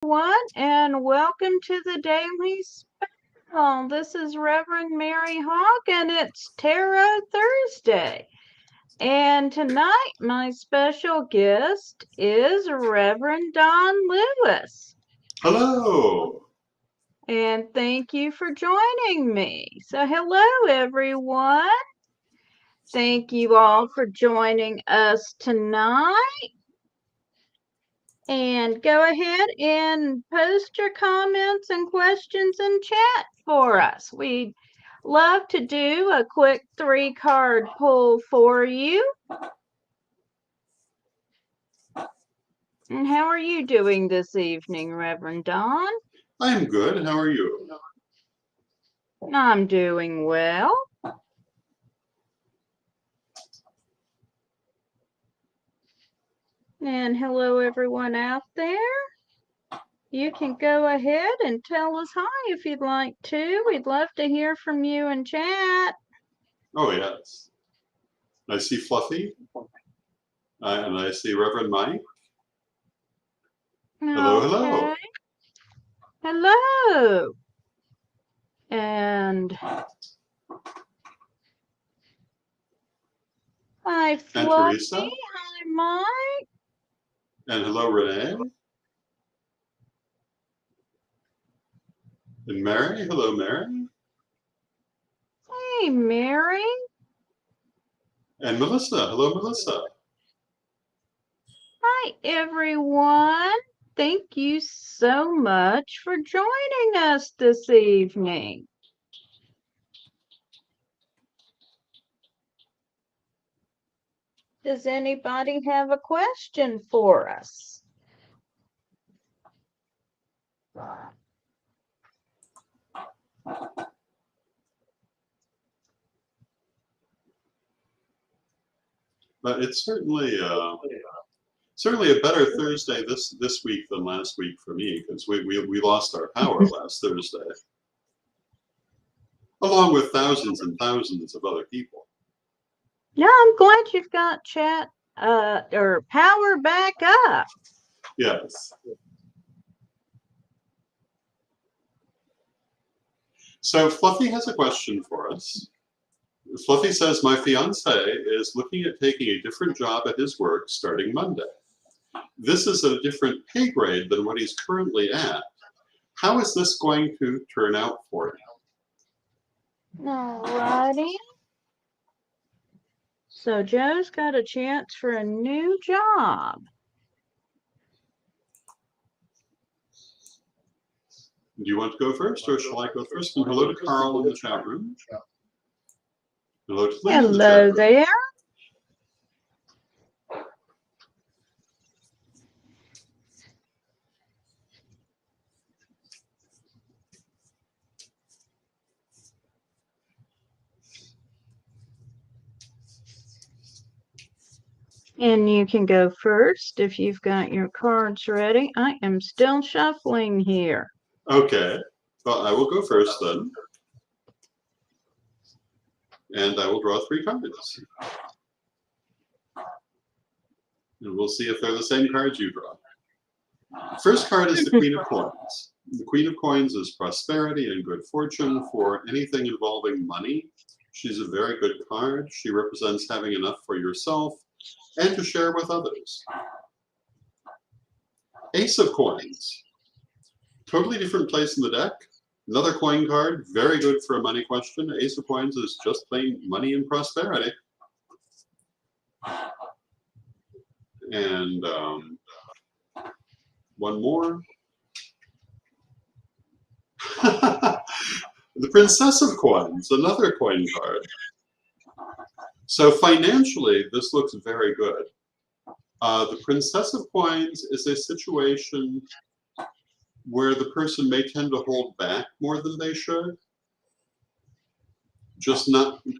Everyone, and welcome to the Daily Special. This is Reverend Mary Hawk, and it's Tarot Thursday. And tonight, my special guest is Reverend Don Lewis. Hello. And thank you for joining me. So, hello, everyone. Thank you all for joining us tonight. And go ahead and post your comments and questions in chat for us. We'd love to do a quick 3-card pull for you. And how are you doing this evening, Reverend Don? I'm good. How are you? I'm doing well. And hello, everyone out there. You can go ahead and tell us hi if you'd like to. We'd love to hear from you in chat. Oh, yes. I see Fluffy. And I see Reverend Mike. Hello, hello. Okay. Hello. And hi, And Fluffy. Teresa. Hi, Mike. And hello, Renee. And Mary. Hello, Mary. Hey, Mary. And Melissa. Hello, Melissa. Hi, everyone. Thank you so much for joining us this evening. Does anybody have a question for us? But it's certainly a better Thursday this week than last week for me, because we lost our power last Thursday, along with thousands and thousands of other people. Yeah, I'm glad you've got chat or power back up. Yes. So Fluffy has a question for us. Fluffy says, my fiance is looking at taking a different job at his work starting Monday. This is a different pay grade than what he's currently at. How is this going to turn out for him? Alrighty. So Joe's got a chance for a new job. Do you want to go first, or shall I go first? And hello to Carl in the chat room. Hello to Liz in the chat room. Hello there. And you can go first if you've got your cards ready. I am still shuffling here. Okay. Well, I will go first then. And I will draw 3 cards. And we'll see if they're the same cards you draw. First card is the Queen of Coins. The Queen of Coins is prosperity and good fortune for anything involving money. She's a very good card. She represents having enough for yourself and to share with others. Ace of Coins. Totally different place in the deck. Another coin card, very good for a money question. Ace of Coins is just plain money and prosperity. And one more. The Princess of Coins, another coin card. So financially, this looks very good. The Princess of Coins is a situation where the person may tend to hold back more than they should. Just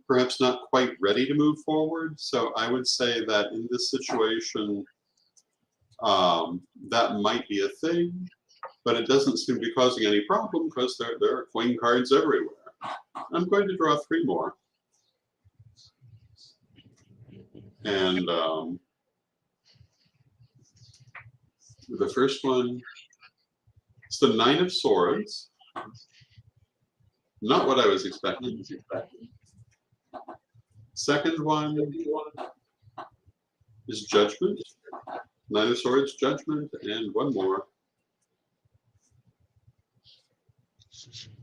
perhaps not quite ready to move forward. So I would say that in this situation, that might be a thing, but it doesn't seem to be causing any problem because there are coin cards everywhere. I'm going to draw 3 more. And the first one the Nine of Swords. Not what I was expecting. Second one is Judgment. Nine of Swords, Judgment, and one more.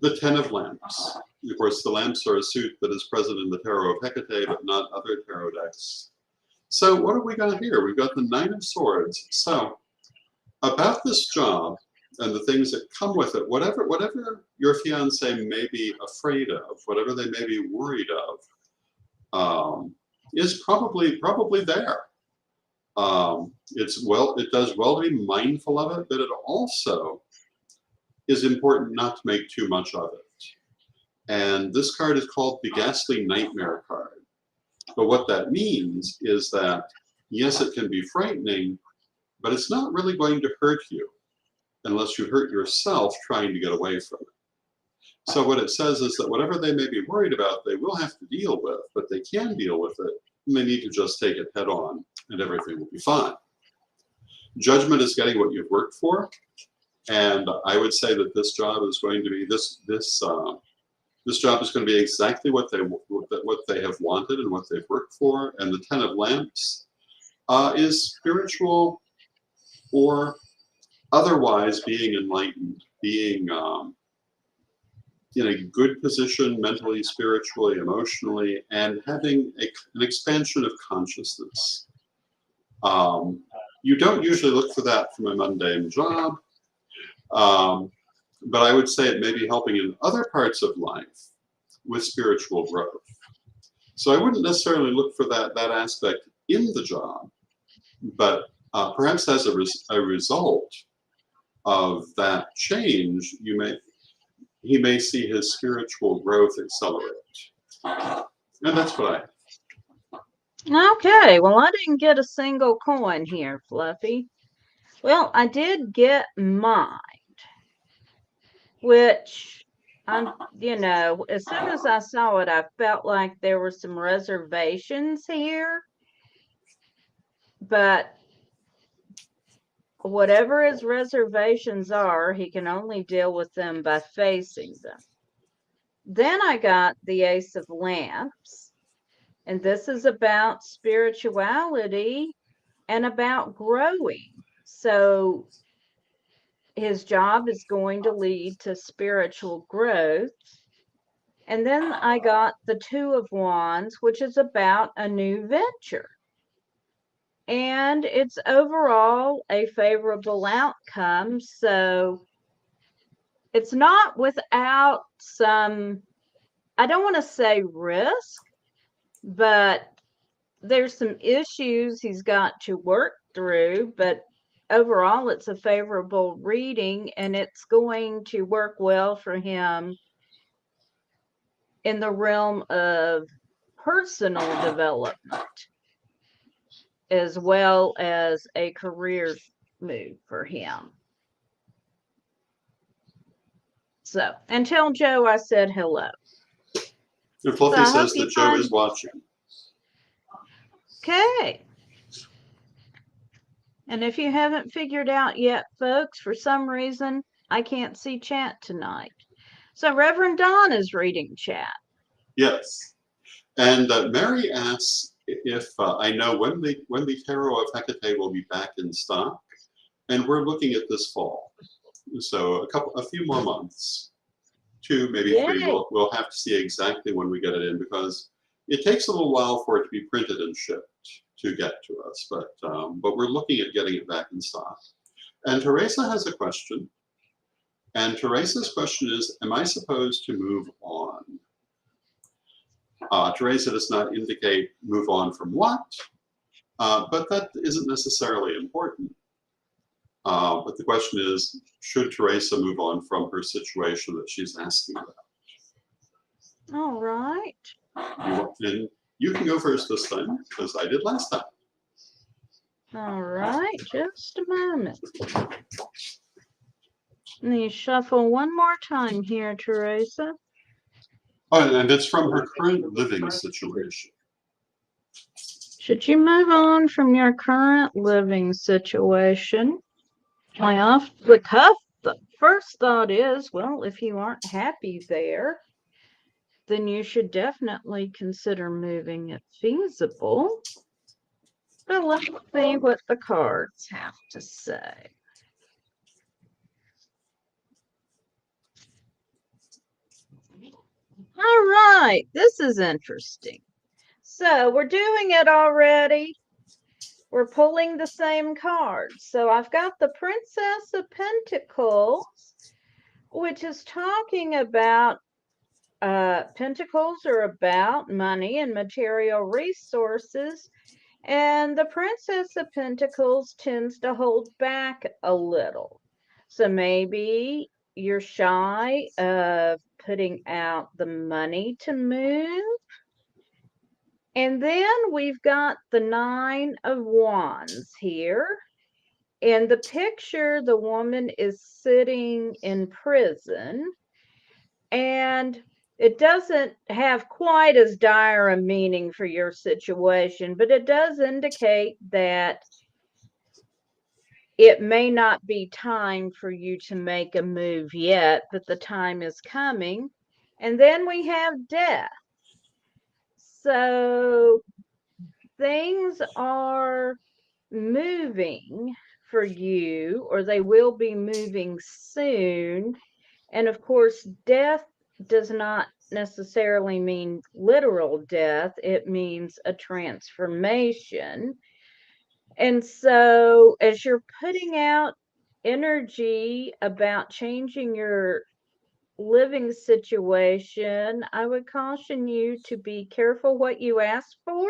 The Ten of Lamps. Of course, the lamps are a suit that is present in the Tarot of Hecate, but not other tarot decks. So what have we got here? We've got the Nine of Swords. So about this job and the things that come with it, whatever your fiance may be afraid of, whatever they may be worried of, is probably there. It does well to be mindful of it, but it also is important not to make too much of it. And this card is called the Ghastly Nightmare card. But what that means is that, yes, it can be frightening, but it's not really going to hurt you unless you hurt yourself trying to get away from it. So what it says is that whatever they may be worried about, they will have to deal with, but they can deal with it, and they need to just take it head on, and everything will be fine. Judgment is getting what you've worked for, and I would say that this job is going to be this job is going to be exactly what they have wanted and what they've worked for. And the Ten of Lamps is spiritual or otherwise being enlightened, being in a good position mentally, spiritually, emotionally, and having an expansion of consciousness. You don't usually look for that from a mundane job, but I would say it may be helping in other parts of life with spiritual growth. So I wouldn't necessarily look for that aspect in the job, but perhaps as a result of that change, he may see his spiritual growth accelerate. And that's what I have. Okay, well, I didn't get a single coin here, Fluffy. Well, I did get Mind, which, as soon as I saw it, I felt like there were some reservations here. But whatever his reservations are, he can only deal with them by facing them. Then I got the Ace of Lamps, and this is about spirituality and about growing. So his job is going to lead to spiritual growth. And then I got the Two of Wands, which is about a new venture. And it's overall a favorable outcome. So it's not without some, I don't want to say risk, but there's some issues he's got to work through. But overall, it's a favorable reading, and it's going to work well for him in the realm of personal development, as well as a career move for him. So, and tell Joe I said hello. And Fluffy says that Joe is watching. Okay. And if you haven't figured out yet, folks, for some reason, I can't see chat tonight. So Reverend Don is reading chat. Yes. And Mary asks if I know when the Tarot of Hecate will be back in stock. And we're looking at this fall. So a few more months. 2, maybe 3. We'll have to see exactly when we get it in, because it takes a little while for it to be printed and shipped to get to us, but we're looking at getting it back in stock. And Teresa has a question, and Teresa's question is, am I supposed to move on? Teresa does not indicate move on from what, but that isn't necessarily important. But the question is, should Teresa move on from her situation that she's asking about? All right. You can go first this time, because I did last time. All right, just a moment. Let me shuffle one more time here, Teresa. Oh, and it's from her current living situation. Should you move on from your current living situation? Off the cuff the first thought is, well, if you aren't happy there, then you should definitely consider moving if feasible. But let's see what the cards have to say. All right, this is interesting. So we're doing it already. We're pulling the same cards. So I've got the Princess of Pentacles, which is talking about pentacles are about money and material resources. And the Princess of Pentacles tends to hold back a little. So maybe you're shy of putting out the money to move. And then we've got the Nine of Wands here. In the picture, the woman is sitting in prison, and it doesn't have quite as dire a meaning for your situation, but it does indicate that it may not be time for you to make a move yet, but the time is coming. And then we have death. So things are moving for you, or they will be moving soon. And of course, death does not necessarily mean literal death, it means a transformation. And so, as you're putting out energy about changing your living situation, I would caution you to be careful what you ask for,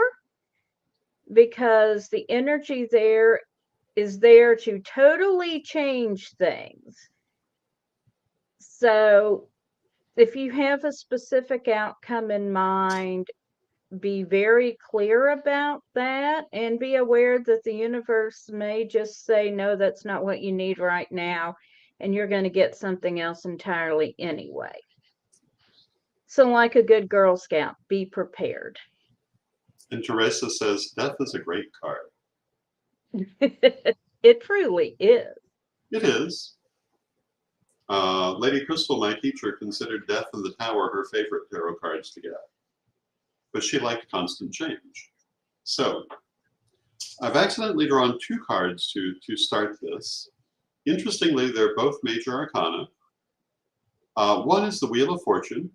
because the energy there is there to totally change things. So, if you have a specific outcome in mind, be very clear about that and be aware that the universe may just say, no, that's not what you need right now, and you're going to get something else entirely anyway. So, like a good Girl Scout, be prepared. And Teresa says, death is a great card. It truly is. It is. Lady Crystal, my teacher, considered Death and the Tower her favorite tarot cards to get. But she liked constant change. So, I've accidentally drawn two cards to start this. Interestingly, they're both major arcana. One is the Wheel of Fortune.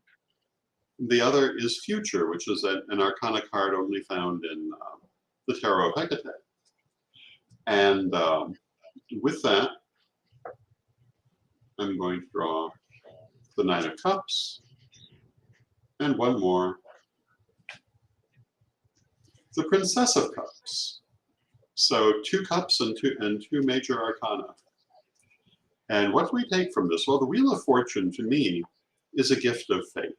The other is Future, which is an arcana card only found in the Tarot of Hecate. And with that, I'm going to draw the Nine of Cups, and one more, the Princess of Cups. So 2 cups and two major arcana. And what do we take from this? Well, the Wheel of Fortune, to me, is a gift of fate.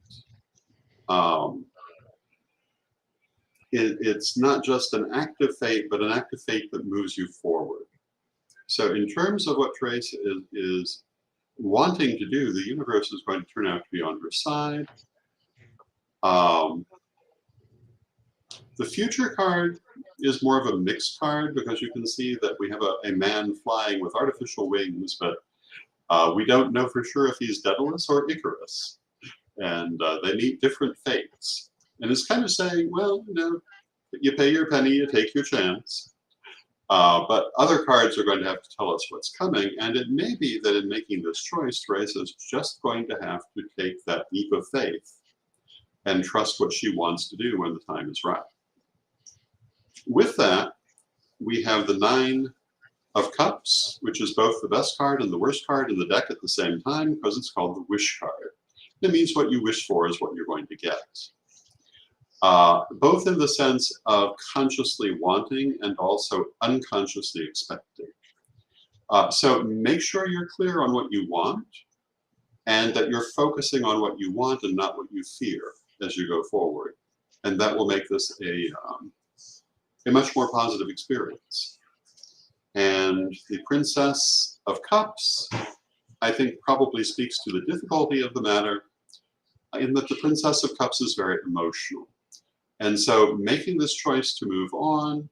It's not just an act of fate, but an act of fate that moves you forward. So in terms of what Teresa is wanting to do, the universe is going to turn out to be on her side. The Future card is more of a mixed card, because you can see that we have a man flying with artificial wings, but we don't know for sure if he's Daedalus or Icarus. And they meet different fates. And it's kind of saying, well, you know, you pay your penny, you take your chance. But other cards are going to have to tell us what's coming. And it may be that in making this choice, Teresa is just going to have to take that leap of faith and trust what she wants to do when the time is right. With that, we have the Nine of Cups, which is both the best card and the worst card in the deck at the same time, because it's called the Wish card. It means what you wish for is what you're going to get. Both in the sense of consciously wanting and also unconsciously expecting. So make sure you're clear on what you want, and that you're focusing on what you want and not what you fear as you go forward. And that will make this a much more positive experience. And the Princess of Cups, I think, probably speaks to the difficulty of the matter, in that the Princess of Cups is very emotional. And so making this choice to move on,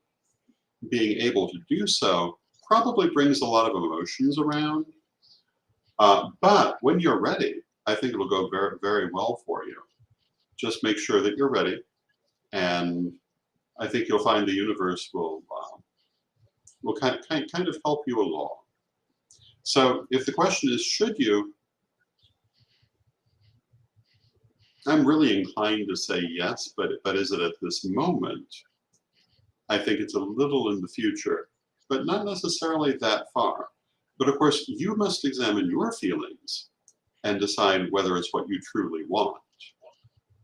being able to do so, probably brings a lot of emotions around. But when you're ready, I think it'll go very, very well for you. Just make sure that you're ready, and I think you'll find the universe will kind of help you along. So if the question is, should you? I'm really inclined to say yes, but is it at this moment? I think it's a little in the future, but not necessarily that far. But of course, you must examine your feelings and decide whether it's what you truly want.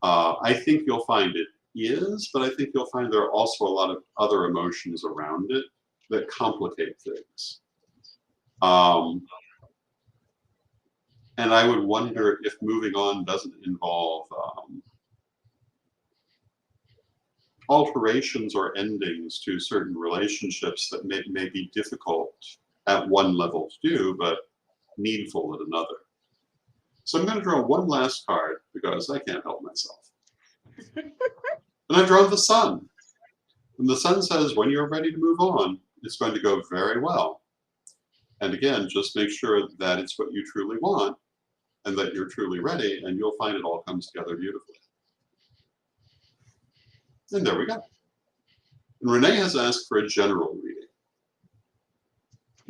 I think you'll find it is, but I think you'll find there are also a lot of other emotions around it that complicate things. And I would wonder if moving on doesn't involve alterations or endings to certain relationships that may be difficult at one level to do, but needful at another. So I'm going to draw one last card because I can't help myself. And I've drawn the sun. And the sun says when you're ready to move on, it's going to go very well. And again, just make sure that it's what you truly want and that you're truly ready, and you'll find it all comes together beautifully. And there we go. And Renee has asked for a general reading.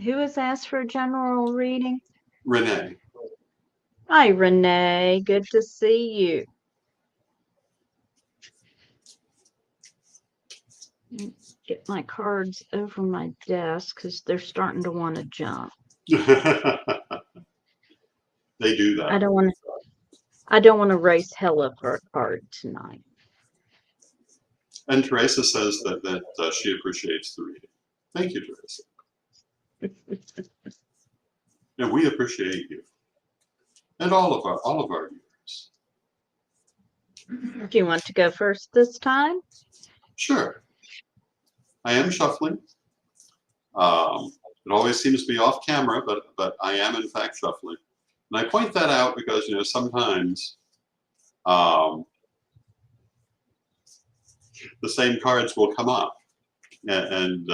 Who has asked for a general reading? Renee. Hi, Renee. Good to see you. Get my cards over my desk because they're starting to want to jump. They do that. I don't want to race hella for a card tonight. And Teresa says that she appreciates the reading. Thank you, Teresa. And we appreciate you. And all of our viewers. Do you want to go first this time? Sure. I am shuffling. It always seems to be off camera, but I am in fact shuffling. And I point that out because sometimes the same cards will come up, and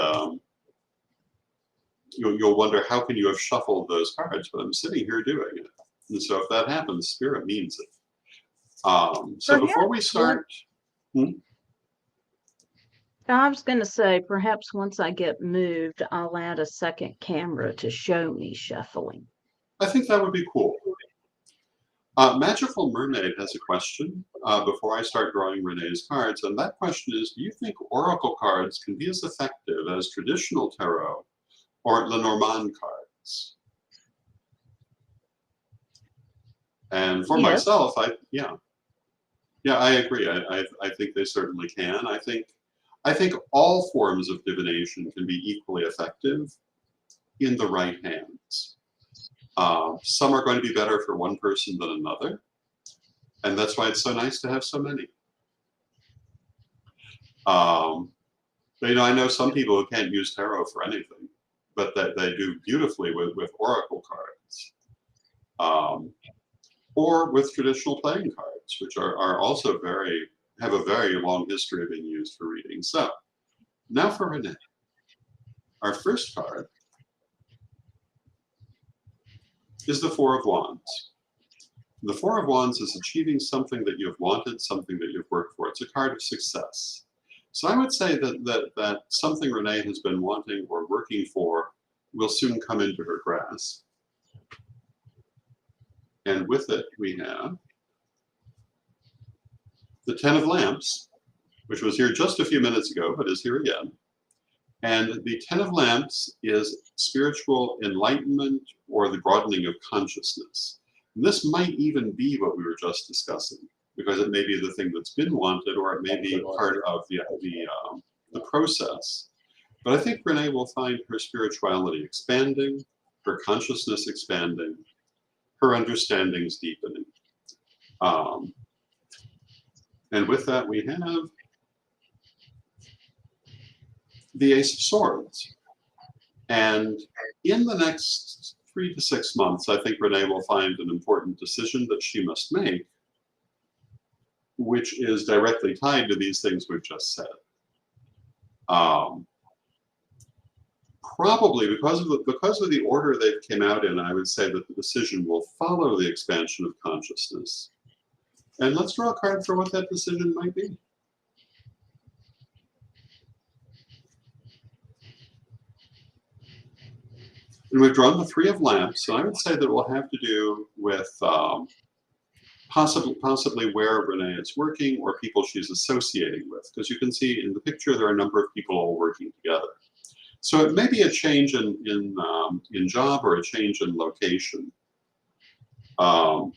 you'll wonder how can you have shuffled those cards, but I'm sitting here doing it. And so if that happens, Spirit means it. So before we start, I was going to say, perhaps once I get moved, I'll add a second camera to show me shuffling. I think that would be cool. Magical Mermaid has a question before I start drawing Renee's cards, and that question is, do you think oracle cards can be as effective as traditional tarot or Lenormand cards? And for myself, I agree. I think they certainly can. I think all forms of divination can be equally effective in the right hands. Some are going to be better for one person than another, and that's why it's so nice to have so many. But, I know some people who can't use tarot for anything, but that they do beautifully with oracle cards, or with traditional playing cards, which are also have a very long history of being used for reading. So now for Renee. Our first card is the Four of Wands. The Four of Wands is achieving something that you've wanted, something that you've worked for. It's a card of success. So I would say that something Renee has been wanting or working for will soon come into her grasp. And with it, we have the Ten of Lamps, which was here just a few minutes ago, but is here again. And the Ten of Lamps is spiritual enlightenment or the broadening of consciousness. And this might even be what we were just discussing, because it may be the thing that's been wanted, or it may be part of the process. But I think Renee will find her spirituality expanding, her consciousness expanding, her understandings deepening. And with that, we have the Ace of Swords. And in the next 3 to 6 months, I think Renee will find an important decision that she must make, which is directly tied to these things we've just said. probably because of the order they came out in, I would say that the decision will follow the expansion of consciousness. And let's draw a card for what that decision might be. And we've drawn the Three of Lamps, so I would say that it will have to do with possibly where Renee is working or people she's associating with. Because you can see in the picture there are a number of people all working together. So it may be a change in job or a change in location. But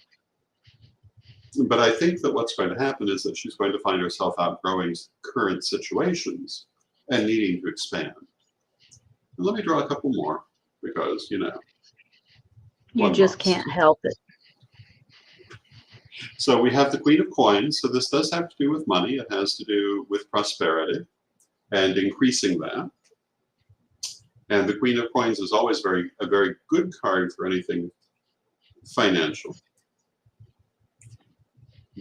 I think that what's going to happen is that she's going to find herself outgrowing current situations and needing to expand. And let me draw a couple more because, you know. You just can't help it. So we have the Queen of Coins. So this does have to do with money. It has to do with prosperity and increasing that. And the Queen of Coins is always a very good card for anything financial.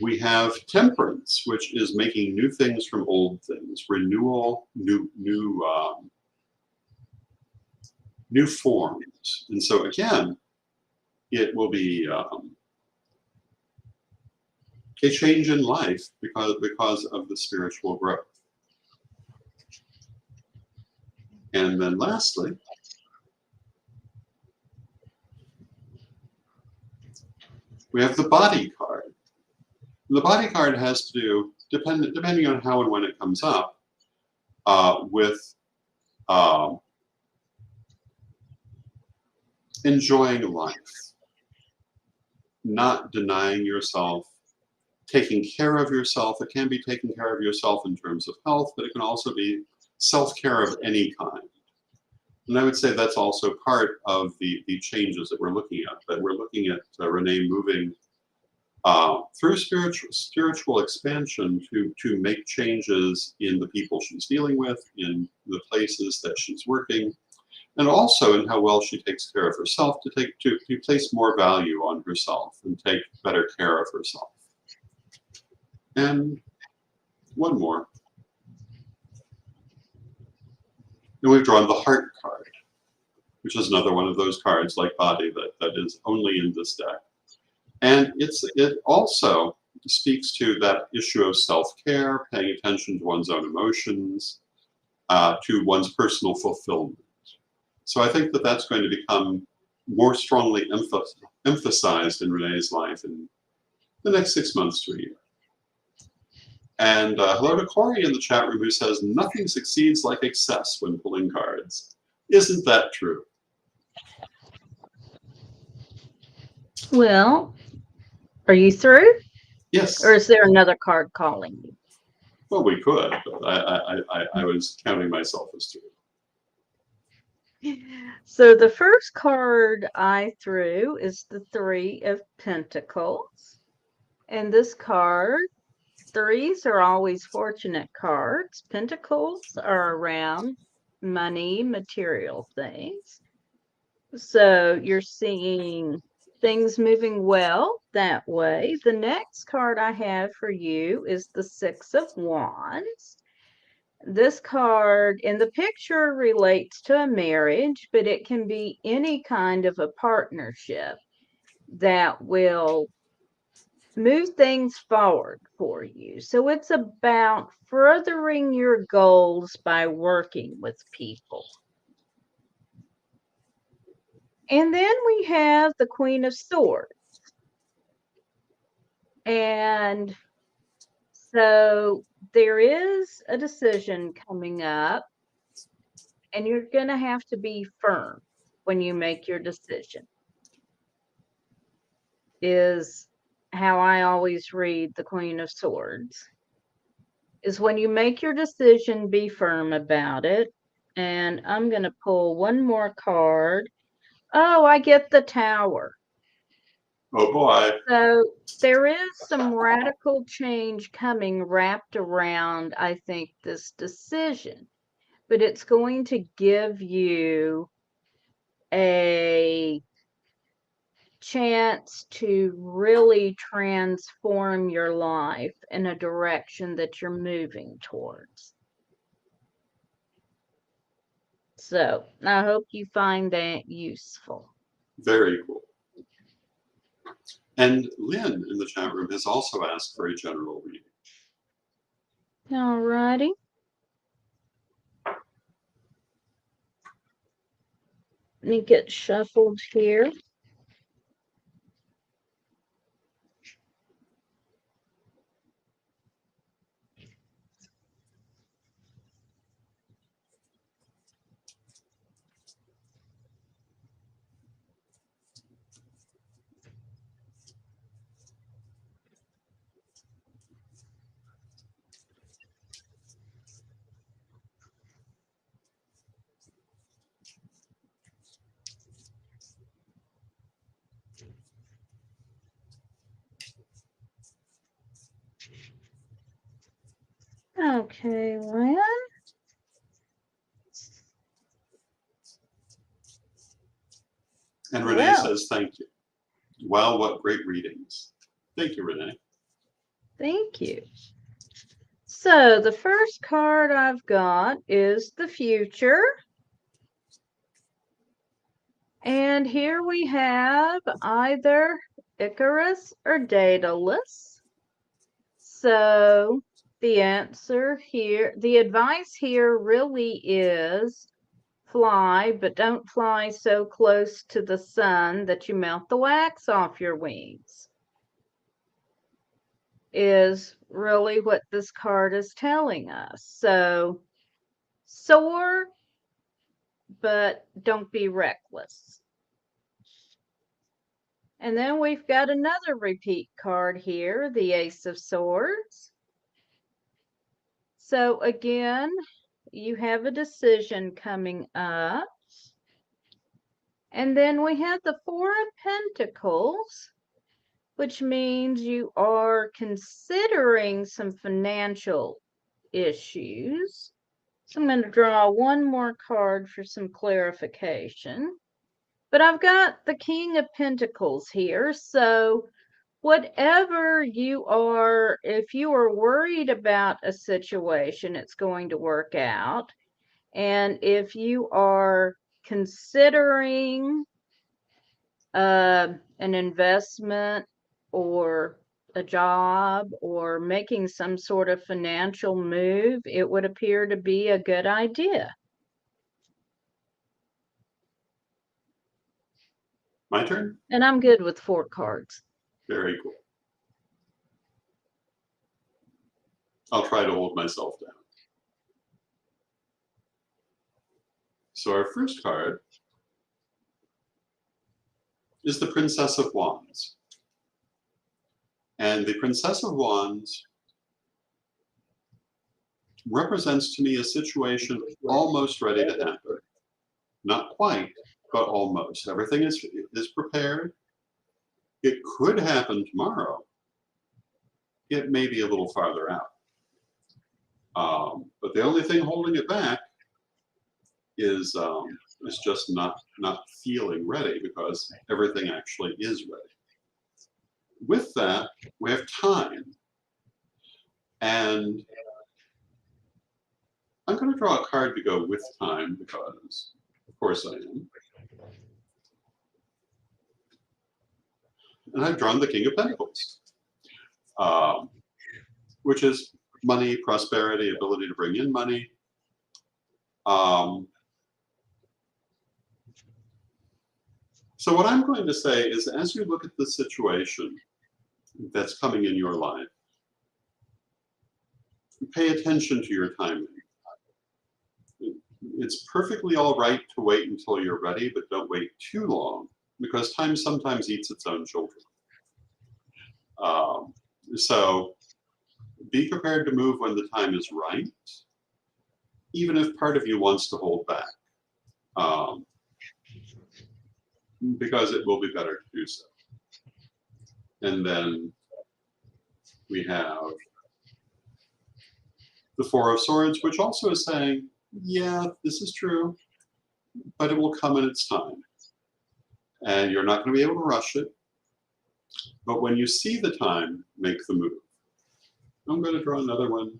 We have Temperance, which is making new things from old things, renewal, new forms. And so again, it will be a change in life because of the spiritual growth. And then lastly, we have the Body card. The Body card has to do, depending on how and when it comes up, with enjoying life, not denying yourself, taking care of yourself. It can be taking care of yourself in terms of health, but it can also be self-care of any kind. And I would say that's also part of the changes that we're looking at, that we're looking at Renee moving through spiritual expansion to make changes in the people she's dealing with, in the places that she's working, and also in how well she takes care of herself, to place more value on herself and take better care of herself. And one more. And we've drawn the Heart card, which is another one of those cards like Body that is only in this deck. And it also speaks to that issue of self-care, paying attention to one's own emotions, to one's personal fulfillment. So I think that that's going to become more strongly emphasized in Renee's life in the next 6 months to a year. And hello to Corey in the chat room who says, nothing succeeds like excess when pulling cards. Isn't that true? Well, are you through? Yes. Or is there another card calling you? Well, we could, but I was counting myself as through. So the first card I threw is the Three of Pentacles. And this card, threes are always fortunate cards. Pentacles are around money, material things. So you're seeing things moving well that way. The next card I have for you is the Six of Wands. This card in the picture relates to a marriage, but it can be any kind of a partnership that will move things forward for you. So it's about furthering your goals by working with people. And then we have the Queen of Swords. And so there is a decision coming up, and you're going to have to be firm when you make your decision, is how I always read the Queen of Swords. Is when you make your decision, be firm about it. And I'm going to pull one more card. Oh, I get the Tower. Oh boy. So there is some radical change coming wrapped around, I think, this decision. But it's going to give you a chance to really transform your life in a direction that you're moving towards. So I hope you find that useful. Very cool. And Lynn in the chat room has also asked for a general reading. All righty. Let me get shuffled here. Okay, Lynn. And Renee says, thank you. Wow, what great readings. Thank you, Renee. Thank you. So the first card I've got is the future. And here we have either Icarus or Daedalus. So the answer here, the advice here really is fly, but don't fly so close to the sun that you melt the wax off your wings, is really what this card is telling us. So soar, but don't be reckless. And then we've got another repeat card here, the Ace of Swords. So again, you have a decision coming up. And then we have the Four of Pentacles, which means you are considering some financial issues. So I'm going to draw one more card for some clarification. But I've got the King of Pentacles here. So whatever you are, if you are worried about a situation, it's going to work out. And if you are considering an investment or a job or making some sort of financial move, it would appear to be a good idea. My turn? And I'm good with 4 cards. Very cool. I'll try to hold myself down. So our first card is the Princess of Wands. And the Princess of Wands represents to me a situation almost ready to happen. Not quite, but almost. Everything is prepared. It could happen tomorrow. It may be a little farther out. But the only thing holding it back is just not feeling ready, because everything actually is ready. With that, we have time. And I'm going to draw a card to go with time, because of course I am. And I've drawn the King of Pentacles, which is money, prosperity, ability to bring in money. So what I'm going to say is, as you look at the situation that's coming in your life, pay attention to your timing. It's perfectly all right to wait until you're ready, but don't wait too long, because time sometimes eats its own children. So be prepared to move when the time is right, even if part of you wants to hold back, because it will be better to do so. And then we have the Four of Swords, which also is saying, yeah, this is true, but it will come in its time. And you're not going to be able to rush it. But when you see the time, make the move. I'm going to draw another one.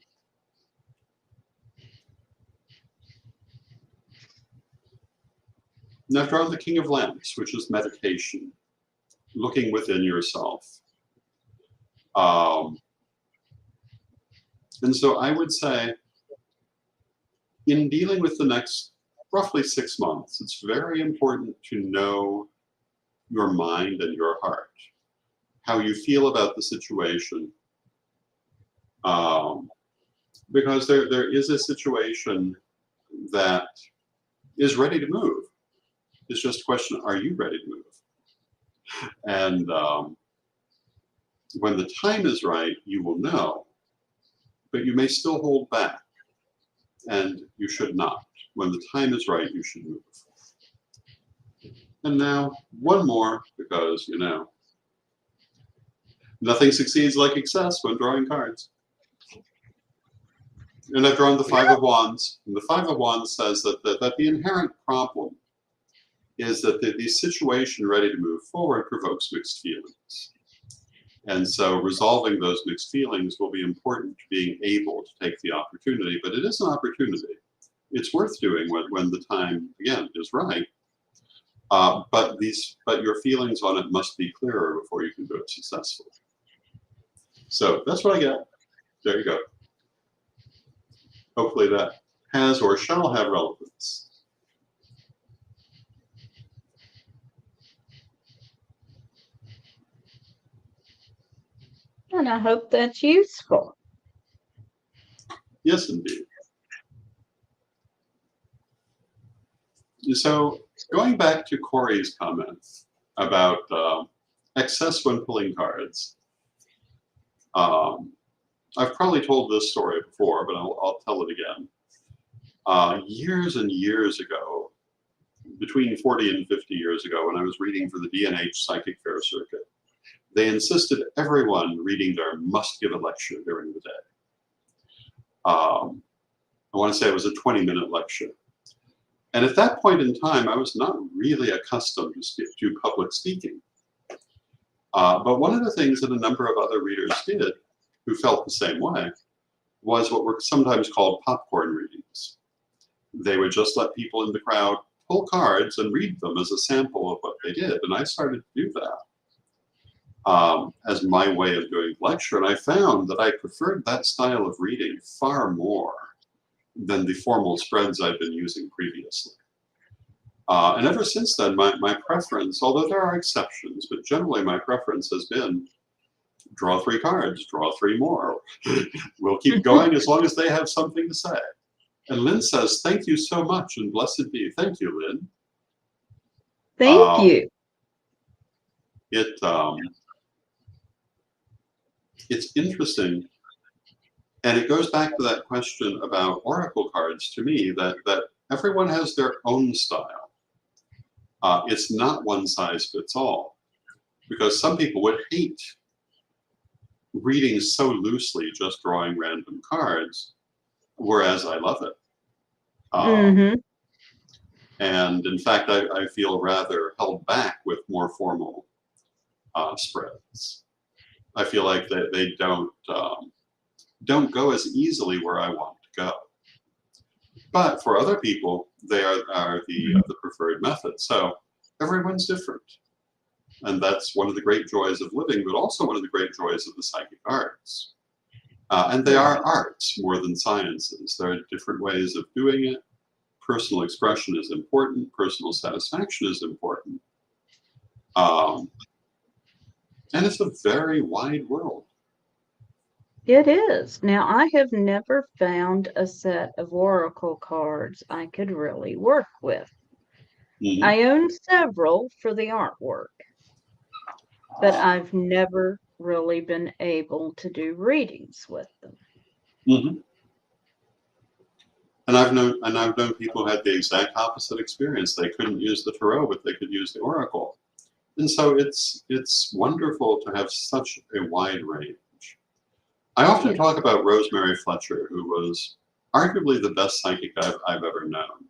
And I've drawn the King of Lamps, which is meditation, looking within yourself. And so I would say, in dealing with the next roughly 6 months, it's very important to know your mind and your heart, how you feel about the situation. Because there is a situation that is ready to move. It's just a question, are you ready to move? And when the time is right, you will know, but you may still hold back, and you should not. When the time is right, you should move. And now, one more, because, you know, nothing succeeds like excess when drawing cards. And I've drawn the Five of Wands. And the Five of Wands says that the inherent problem is that the situation ready to move forward provokes mixed feelings. And so resolving those mixed feelings will be important to being able to take the opportunity. But it is an opportunity. It's worth doing when the time, again, is right. But your feelings on it must be clearer before you can do it successfully. So that's what I get. There you go. Hopefully that has or shall have relevance. And I hope that's useful. Yes, indeed. So going back to Corey's comments about excess when pulling cards, I've probably told this story before, but I'll tell it again. Years and years ago, between 40 and 50 years ago, when I was reading for the D&H Psychic Fair Circuit, they insisted everyone reading there must give a lecture during the day. I want to say it was a 20-minute lecture. And at that point in time, I was not really accustomed to public speaking. But one of the things that a number of other readers did, who felt the same way, was what were sometimes called popcorn readings. They would just let people in the crowd pull cards and read them as a sample of what they did. And I started to do that as my way of doing lecture. And I found that I preferred that style of reading far more than the formal spreads I'd been using previously. And ever since then, my preference, although there are exceptions, but generally my preference has been draw 3 cards, draw 3 more. We'll keep going as long as they have something to say. And Lynn says, thank you so much and blessed be. Thank you, Lynn. Thank you. It's interesting. And it goes back to that question about oracle cards to me, that everyone has their own style. It's not one size fits all, because some people would hate reading so loosely, just drawing random cards, whereas I love it. And in fact, I feel rather held back with more formal spreads. I feel like they don't go as easily where I want to go. But for other people, they are the preferred method. So everyone's different. And that's one of the great joys of living, but also one of the great joys of the psychic arts. And they are arts more than sciences. There are different ways of doing it. Personal expression is important. Personal satisfaction is important. And it's a very wide world. It is. Now, I have never found a set of oracle cards I could really work with. Mm-hmm. I own several for the artwork, but I've never really been able to do readings with them. Mm-hmm. And I've known people who had the exact opposite experience. They couldn't use the tarot, but they could use the oracle. And so it's wonderful to have such a wide range. I often talk about Rosemary Fletcher, who was arguably the best psychic I've ever known.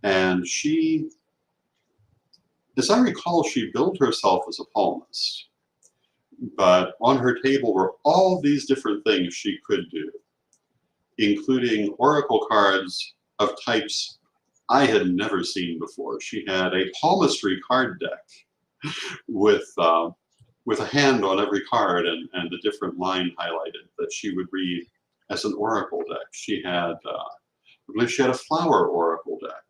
And she, as I recall, she billed herself as a palmist. But on her table were all these different things she could do, including oracle cards of types I had never seen before. She had a palmistry card deck with a hand on every card and a different line highlighted that she would read as an oracle deck. She had, I believe she had a flower oracle deck.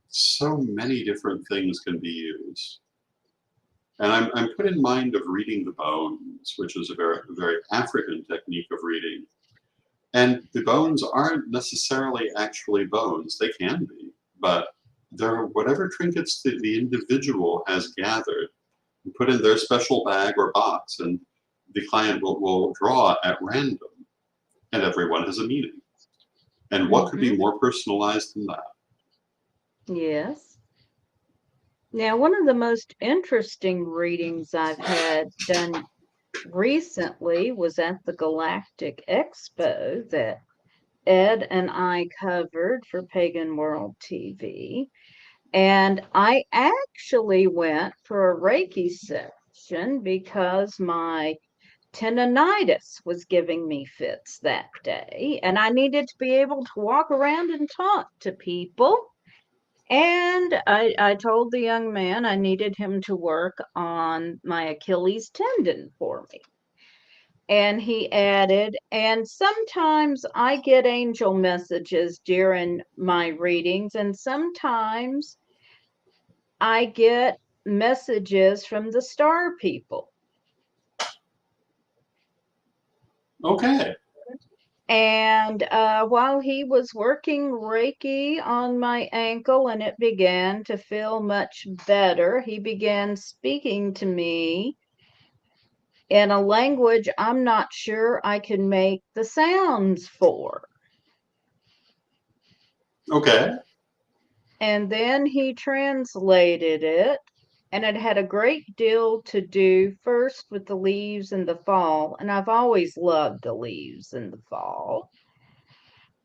So many different things can be used. And I'm put in mind of reading the bones, which is a very African technique of reading. And the bones aren't necessarily actually bones. They can be, but they're whatever trinkets the individual has gathered and put in their special bag or box, and the client will draw at random, and everyone has a meaning. And what could be more personalized than that? Yes. Now, one of the most interesting readings I've had done recently was at the Galactic Expo that Ed and I covered for Pagan World TV. And I actually went for a Reiki session because my tendonitis was giving me fits that day, and I needed to be able to walk around and talk to people. And I told the young man I needed him to work on my Achilles tendon for me. And he added, and sometimes I get angel messages during my readings, and sometimes I get messages from the star people. Okay. And while he was working Reiki on my ankle and it began to feel much better, he began speaking to me in a language I'm not sure I can make the sounds for. Okay. And then he translated it, and it had a great deal to do first with the leaves in the fall, and I've always loved the leaves in the fall.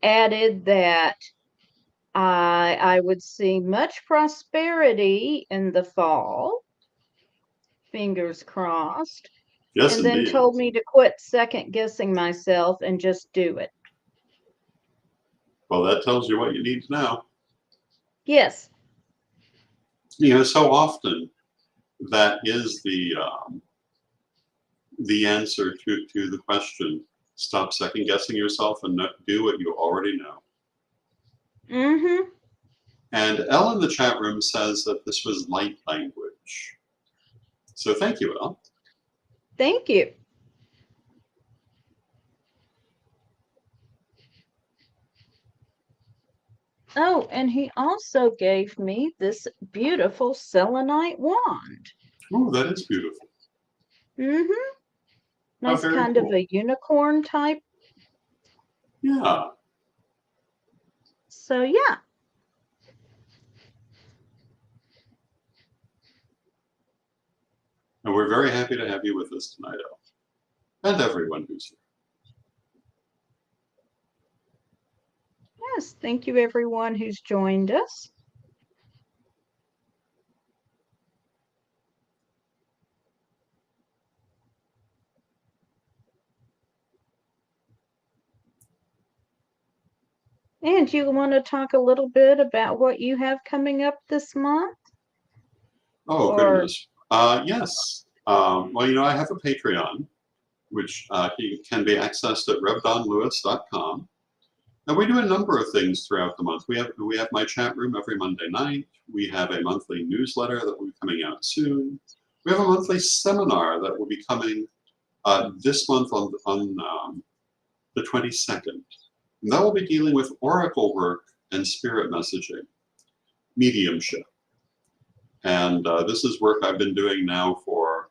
Added that I would see much prosperity in the fall, fingers crossed, Yes, and then indeed. told me to quit second guessing myself and just do it. Well, that tells you what you need to know. Yes. You know, so often that is the answer to the question. Stop second guessing yourself and do what you already know. Mm-hmm. And Elle in the chat room says that this was light language. So thank you, Elle. Thank you. Oh, and he also gave me this beautiful selenite wand. Oh, that is beautiful. Mm-hmm. Nice very kind cool. of a unicorn type. Yeah. So yeah. And we're very happy to have you with us tonight, Elle. And everyone who's here. Yes, thank you everyone who's joined us. And you want to talk a little bit about what you have coming up this month? Oh, goodness. Yes. Well, you know, I have a Patreon, which can be accessed at revdonlewis.com. And we do a number of things throughout the month. We have my chat room every Monday night. We have a monthly newsletter that will be coming out soon. We have a monthly seminar that will be coming this month on the 22nd. And that will be dealing with oracle work and spirit messaging, mediumship. And this is work I've been doing now for,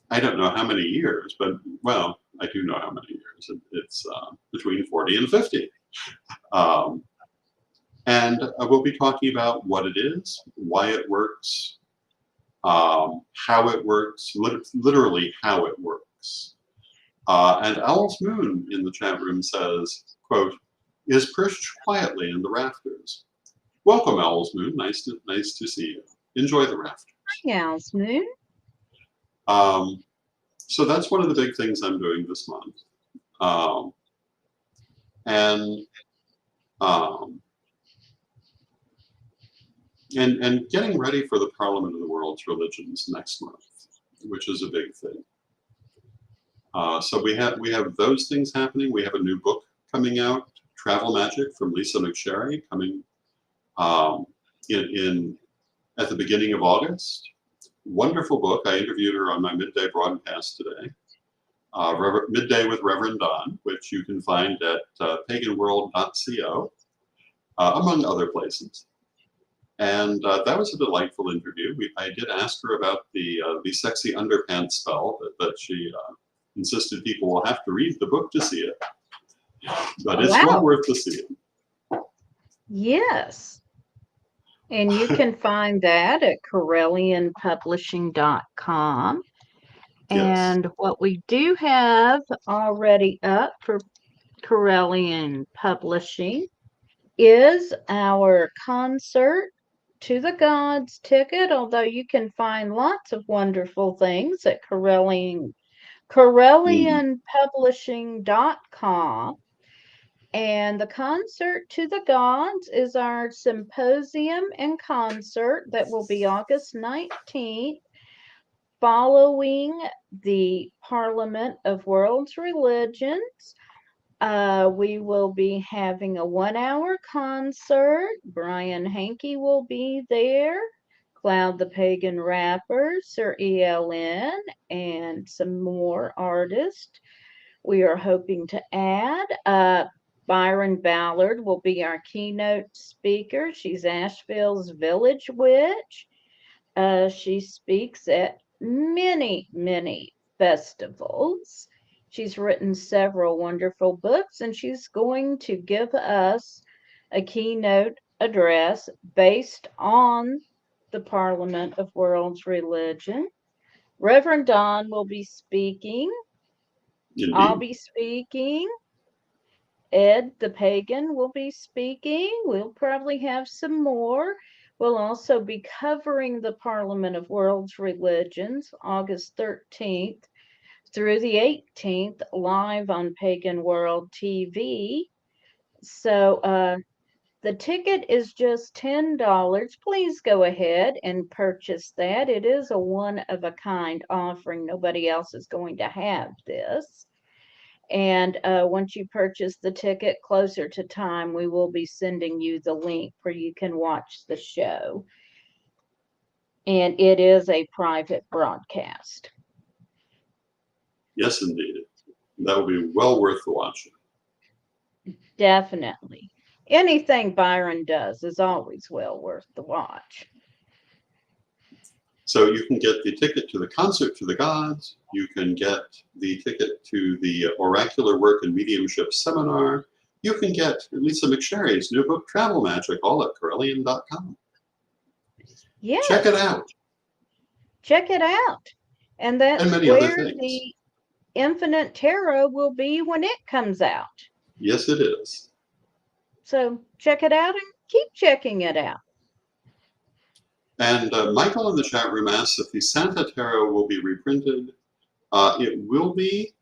I don't know how many years, but, well, I do know how many years. It's between 40 and 50. And we'll be talking about what it is, why it works, how it works, literally how it works. And Owl's Moon in the chat room says, quote, is perched quietly in the rafters. Welcome, Owl's Moon. Nice to see you. Enjoy the rafters. Hi, Owl's Moon. So that's one of the big things I'm doing this month. and getting ready for the Parliament of the World's Religions next month, which is a big thing. So we have those things happening. We have a new book coming out, Travel Magic from Lisa McSherry, coming in at the beginning of August. Wonderful book. I interviewed her on my midday broadcast today. Midday with Reverend Don, which you can find at paganworld.co, among other places. And that was a delightful interview. I did ask her about the sexy underpants spell that she insisted people will have to read the book to see it. But it's well worth the seeing. Yes. And you can find that at CorellianPublishing.com. And Yes. what we do have already up for Corellian Publishing is our Concert to the Gods ticket, although you can find lots of wonderful things at CorellianPublishing.com. And the Concert to the Gods is our symposium and concert that will be August 19th, following the Parliament of World's Religions. We will be having a 1-hour concert. Brian Hankey will be there, Cloud the Pagan Rapper, Sir ELN, and some more artists. We are hoping to add Byron Ballard will be our keynote speaker. She's Asheville's Village Witch. She speaks at many, many festivals. She's written several wonderful books, and she's going to give us a keynote address based on the Parliament of World's Religion. Reverend Don will be speaking. Indeed. I'll be speaking. Ed the Pagan will be speaking. We'll probably have some more. We'll also be covering the Parliament of World's Religions, August 13th through the 18th, live on Pagan World TV. So the ticket is just $10. Please go ahead and purchase that. It is a one-of-a-kind offering. Nobody else is going to have this. And once you purchase the ticket closer to time, we will be sending you the link where you can watch the show. And it is a private broadcast. Yes, indeed. That will be well worth the watching. Definitely. Anything Byron does is always well worth the watch. So you can get the ticket to the Concert to the Gods. You can get the ticket to the Oracular Work and Mediumship Seminar. You can get Lisa McSherry's new book, Travel Magic, all at Corellian.com. Yeah. Check it out. Check it out. And that's many where other things. the Infinite Tarot will be when it comes out. Yes, it is. So check it out and keep checking it out. And Michael in the chat room asks if the Santa Tarot will be reprinted. It will be.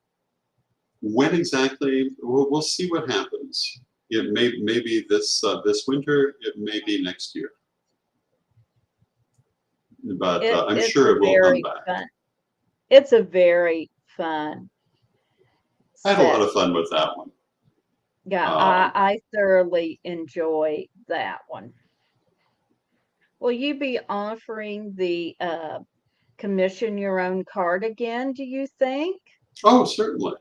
When exactly? We'll see what happens. It may be this winter. It may be next year. But I'm sure it will come back. Fun. It's a very fun. I had a lot of fun with that one. Yeah, I thoroughly enjoy that one. Will you be offering the commission your own card again, do you think? Oh, certainly.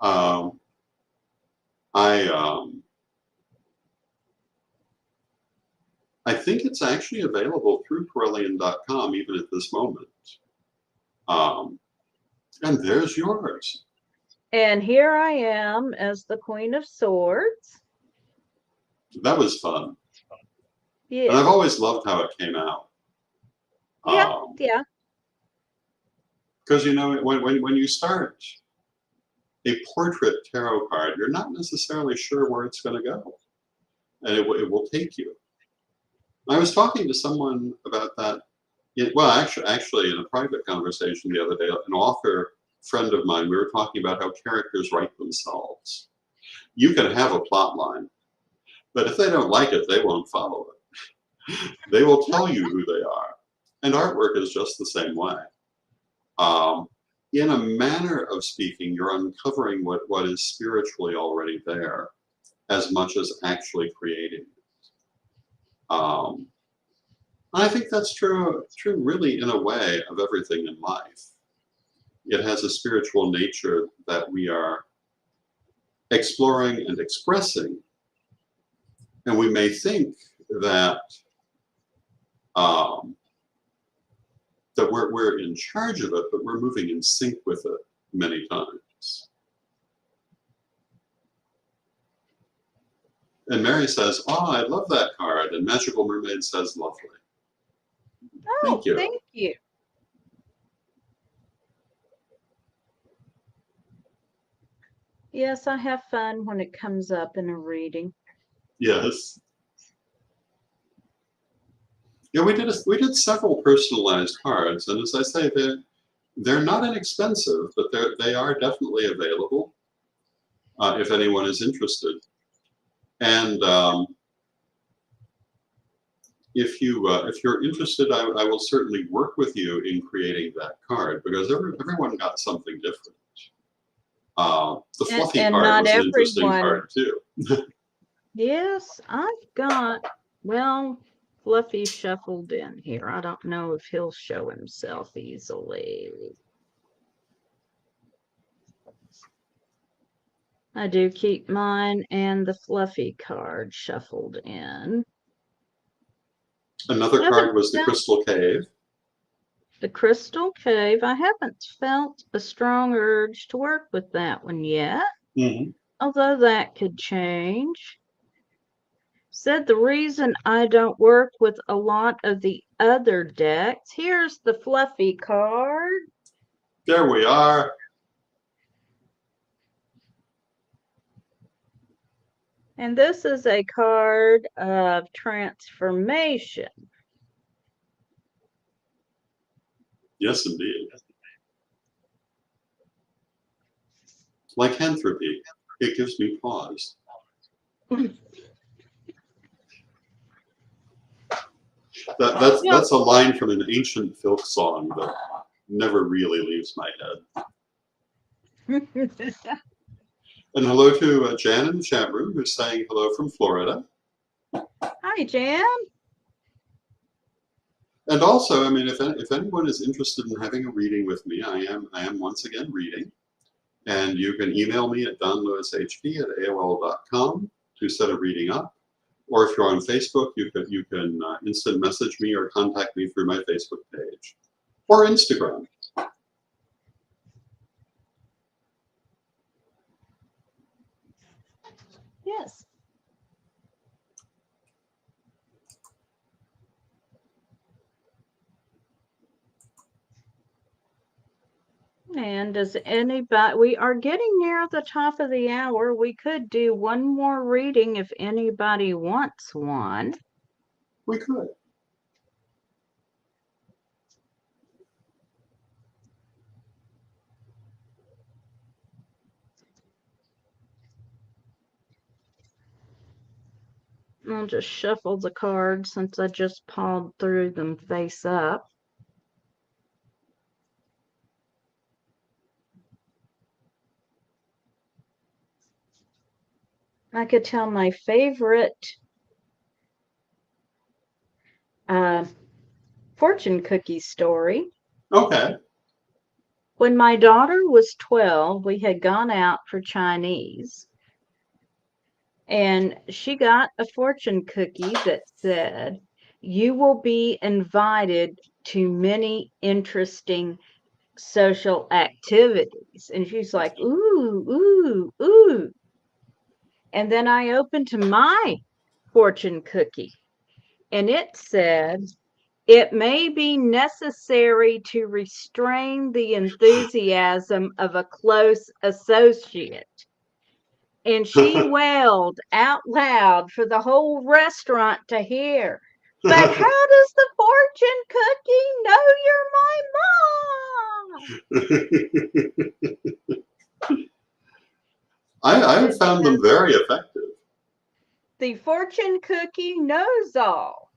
I think it's actually available through Corellian.com even at this moment. And there's yours. And here I am as the Queen of Swords. That was fun. Yeah. And I've always loved how it came out. Yeah, yeah. Because, you know, when you start a portrait tarot card, you're not necessarily sure where it's going to go. And it will take you. I was talking to someone about that. Well, actually, in a private conversation the other day, an author friend of mine, we were talking about how characters write themselves. You can have a plot line, but if they don't like it, they won't follow it. They will tell you who they are. And artwork is just the same way. In a manner of speaking, you're uncovering what is spiritually already there as much as actually creating it. I think that's true really in a way of everything in life. It has a spiritual nature that we are exploring and expressing. And we may think that that we're in charge of it, but we're moving in sync with it many times. And Mary says, "Oh, I love that card." And Magical Mermaid says, "Lovely." Oh, Thank you. thank you. Yes, I have fun when it comes up in a reading. Yes. Yeah, we did several personalized cards, and as I say, they're not inexpensive, but they are definitely available if anyone is interested. And if you're interested, I will certainly work with you in creating that card, because everyone got something different. The fluffy And card not was an interesting everyone. card too. Yes, I've got, well, Fluffy shuffled in here. I don't know if he'll show himself easily. I do keep mine and the Fluffy card shuffled in. Another card was the Crystal Cave. The Crystal Cave. I haven't felt a strong urge to work with that one yet. Mm-hmm. Although that could change. Said the reason I don't work with a lot of the other decks. Here's the Fluffy card. There we are. And this is a card of transformation. Yes, indeed. Lycanthropy. It gives me pause. That's a line from an ancient folk song that never really leaves my head. And hello to Jan in the chat room, who's saying hello from Florida. Hi, Jan. And also, I mean, if anyone is interested in having a reading with me, I am once again reading. And you can email me at donlewishp@aol.com to set a reading up. Or if you're on Facebook, you can instant message me or contact me through my Facebook page or Instagram. Yes. And does anybody, we are getting near the top of the hour. We could do one more reading if anybody wants one. We could. I'll just shuffle the cards since I just pawed through them face up. I could tell my favorite fortune cookie story. Okay. When my daughter was 12, we had gone out for Chinese. And she got a fortune cookie that said, "You will be invited to many interesting social activities." And she's like, "Ooh, ooh, ooh." And then I opened to my fortune cookie, and it said, "It may be necessary to restrain the enthusiasm of a close associate." And she wailed out loud for the whole restaurant to hear. "But how does the fortune cookie know you're my mom?" I have found them very effective. The fortune cookie knows all.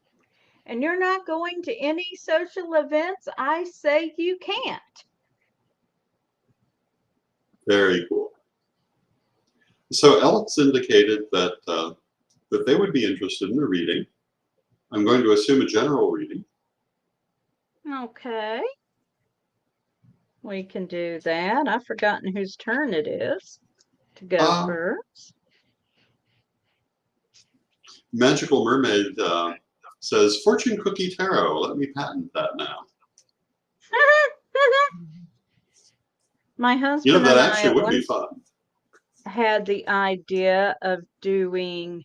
and you're not going to any social events, I say you can't. Very cool. So Alex indicated that that they would be interested in a reading. I'm going to assume a general reading. Okay. We can do that. I've forgotten whose turn it is to go first. Magical Mermaid says, Fortune Cookie Tarot. Let me patent that now. My husband You know, that and actually I would be fun. had the idea of doing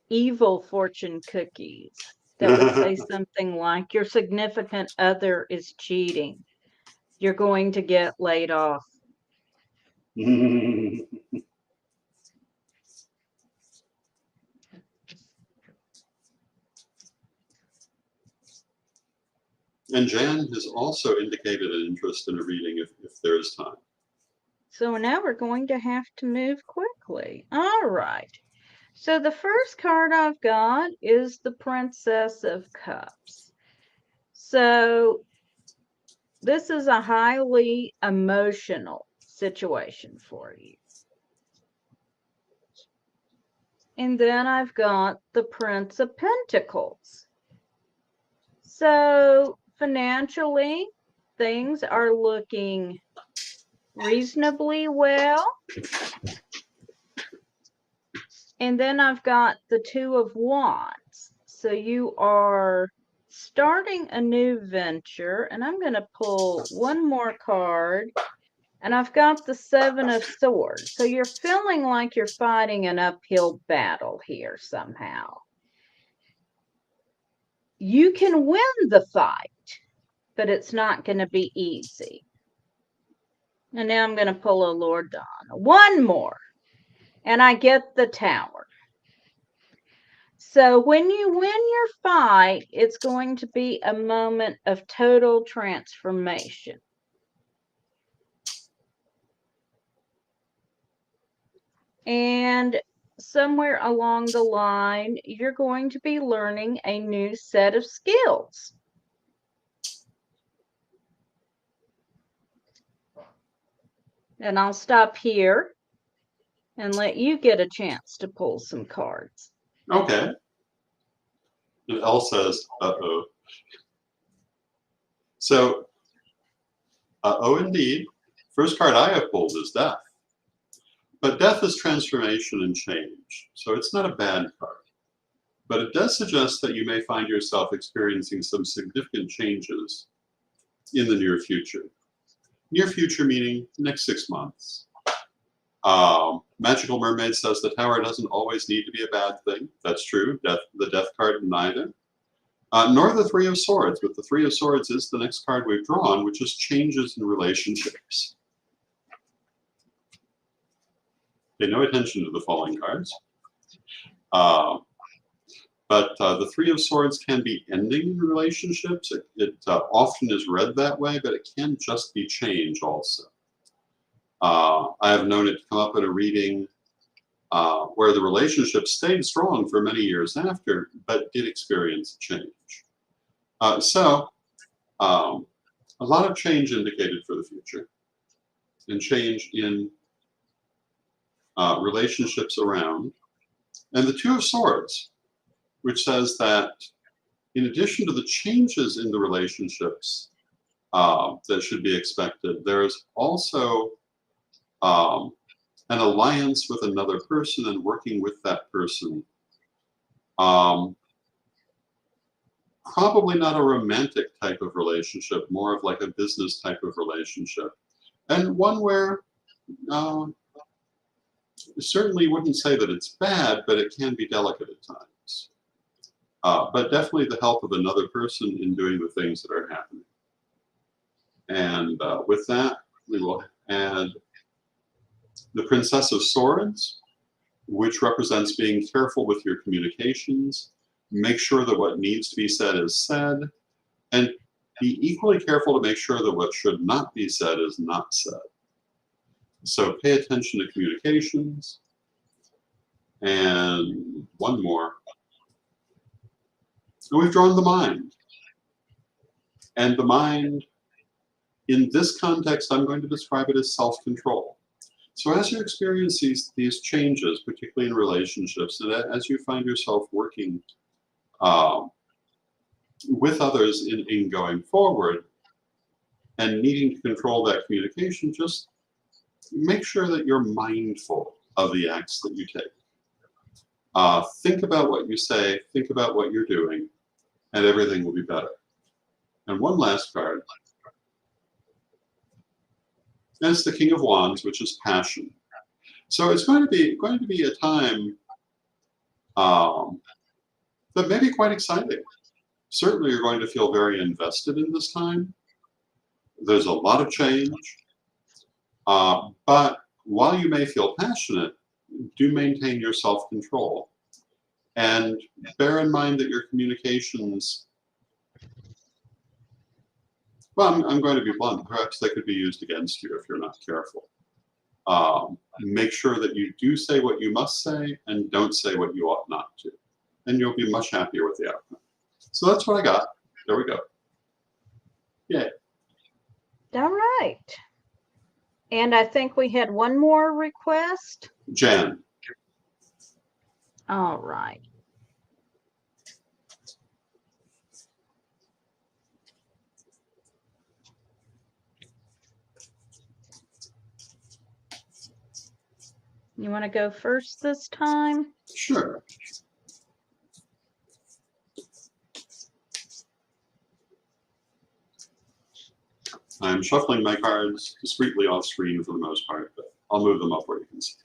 evil fortune cookies that would say something like, your significant other is cheating. You're going to get laid off. And Jan has also indicated an interest in a reading if there is time. So now we're going to have to move quickly. All right. So the first card I've got is the Princess of Cups. So this is a highly emotional situation for you. And then I've got the Prince of Pentacles. So financially, things are looking reasonably well. And then I've got the Two of Wands. So you are starting a new venture. And I'm going to pull one more card. And I've got the Seven of Swords. So you're feeling like you're fighting an uphill battle here somehow. You can win the fight, but it's not going to be easy. And now I'm going to pull a Lord Don. One more. And I get the Tower. So when you win your fight, it's going to be a moment of total transformation. And somewhere along the line, you're going to be learning a new set of skills. And I'll stop here and let you get a chance to pull some cards. Okay. And Elle says, uh-oh. So, uh-oh indeed. First card I have pulled is Death. But Death is transformation and change, so it's not a bad card. But it does suggest that you may find yourself experiencing some significant changes in the near future. Near future meaning next 6 months. Magical Mermaid says the Tower doesn't always need to be a bad thing. That's true. The Death card neither. Nor the Three of Swords, but the Three of Swords is the next card we've drawn, which is changes in relationships. Pay no attention to the falling cards. But the Three of Swords can be ending in relationships. It often is read that way, but it can just be change also. I have known it to come up in a reading where the relationship stayed strong for many years after, but did experience change. So a lot of change indicated for the future, and change in relationships around. And the Two of Swords, which says that in addition to the changes in the relationships that should be expected, there is also an alliance with another person and working with that person. Probably not a romantic type of relationship, more of like a business type of relationship. And one where certainly wouldn't say that it's bad, but it can be delicate at times. But definitely the help of another person in doing the things that are happening. And with that, we will add the Princess of Swords, which represents being careful with your communications. Make sure that what needs to be said is said, and be equally careful to make sure that what should not be said is not said. So pay attention to communications. And one more. And we've drawn the mind. And the mind, in this context, I'm going to describe it as self-control. So as you experience these changes, particularly in relationships, and as you find yourself working with others in going forward and needing to control that communication, just make sure that you're mindful of the acts that you take. Think about what you say, think about what you're doing, and everything will be better. And one last card. And it's the King of Wands, which is passion. So it's going to be a time that may be quite exciting. Certainly you're going to feel very invested in this time. There's a lot of change. But while you may feel passionate, do maintain your self-control. And bear in mind that your communications, well, I'm going to be blunt, perhaps they could be used against you if you're not careful. Make sure that you do say what you must say and don't say what you ought not to. And you'll be much happier with the outcome. So that's what I got. There we go. Yay. All right. And I think we had one more request. Jan. All right. You want to go first this time? Sure. I'm shuffling my cards discreetly off screen for the most part, but I'll move them up where you can see.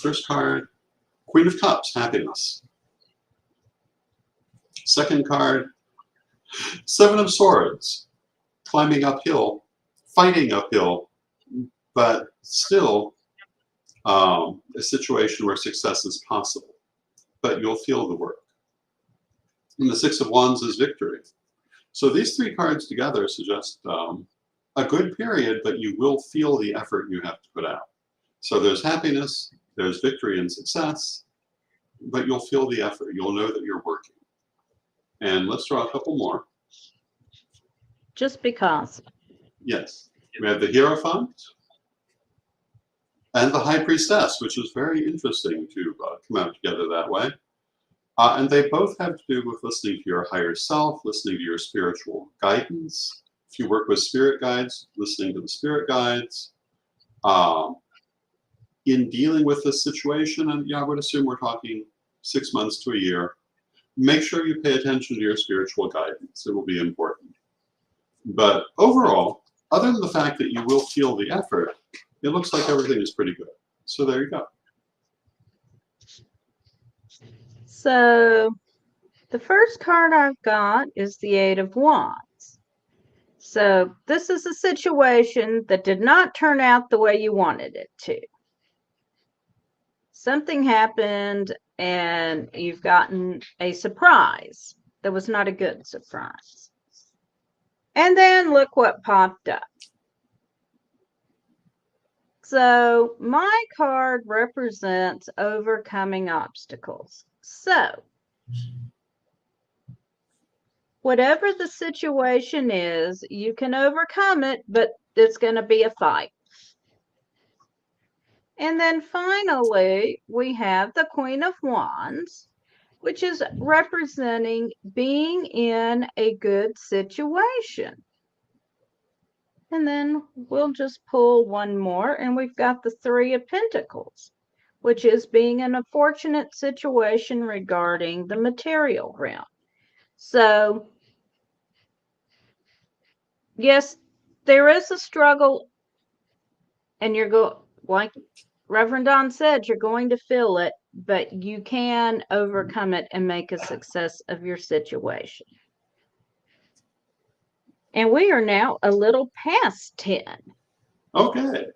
First card, Queen of Cups, happiness. Second card, Seven of Swords, climbing uphill, fighting uphill, but still a situation where success is possible, but you'll feel the work. And the Six of Wands is victory. So these three cards together suggest a good period, but you will feel the effort you have to put out. So there's happiness, there's victory and success, but you'll feel the effort. You'll know that you're working. And let's draw a couple more. Just because. Yes. We have the Hierophant and the High Priestess, which is very interesting to come out together that way. And they both have to do with listening to your higher self, listening to your spiritual guidance. If you work with spirit guides, listening to the spirit guides. In dealing with this situation, and yeah, I would assume we're talking 6 months to a year, make sure you pay attention to your spiritual guidance. It will be important. But overall, other than the fact that you will feel the effort, it looks like everything is pretty good. So there you go. So the first card I've got is the Eight of Wands. So this is a situation that did not turn out the way you wanted it to. Something happened and you've gotten a surprise that was not a good surprise. And then look what popped up. So my card represents overcoming obstacles. So whatever the situation is, you can overcome it, but it's going to be a fight. And then finally, we have the Queen of Wands, which is representing being in a good situation. And then we'll just pull one more, and we've got the Three of Pentacles, which is being in a fortunate situation regarding the material realm. So, yes, there is a struggle, and like Reverend Don said, you're going to feel it, but you can overcome it and make a success of your situation. And we are now a little past 10. Okay.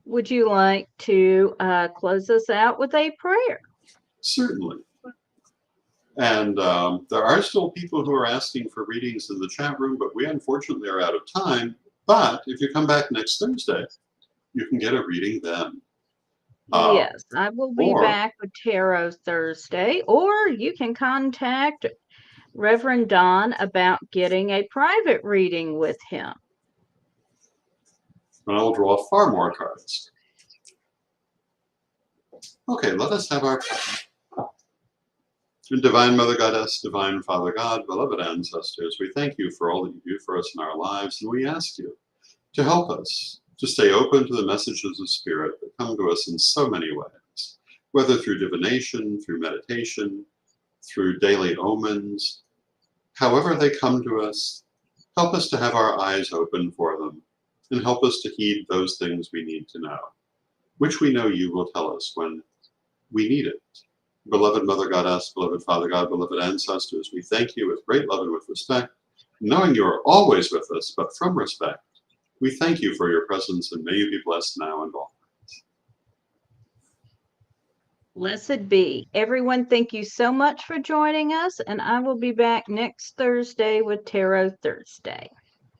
Would you like to close us out with a prayer? Certainly. And there are still people who are asking for readings in the chat room, but we unfortunately are out of time. But if you come back next Thursday, you can get a reading then. Yes, I will be or- back with Tarot Thursday, or you can contact Reverend Don about getting a private reading with him. And I will draw far more cards. Okay, let us have our Divine Mother Goddess, Divine Father God, beloved ancestors, we thank you for all that you do for us in our lives, and we ask you to help us to stay open to the messages of Spirit that come to us in so many ways, whether through divination, through meditation, through daily omens. However they come to us, help us to have our eyes open for them, and help us to heed those things we need to know, which we know you will tell us when we need it. Beloved Mother Goddess, beloved Father God, beloved ancestors, we thank you with great love and with respect, knowing you are always with us, but from respect, we thank you for your presence, and may you be blessed now and always. Blessed be. Everyone, thank you so much for joining us, and I will be back next Thursday with Tarot Thursday.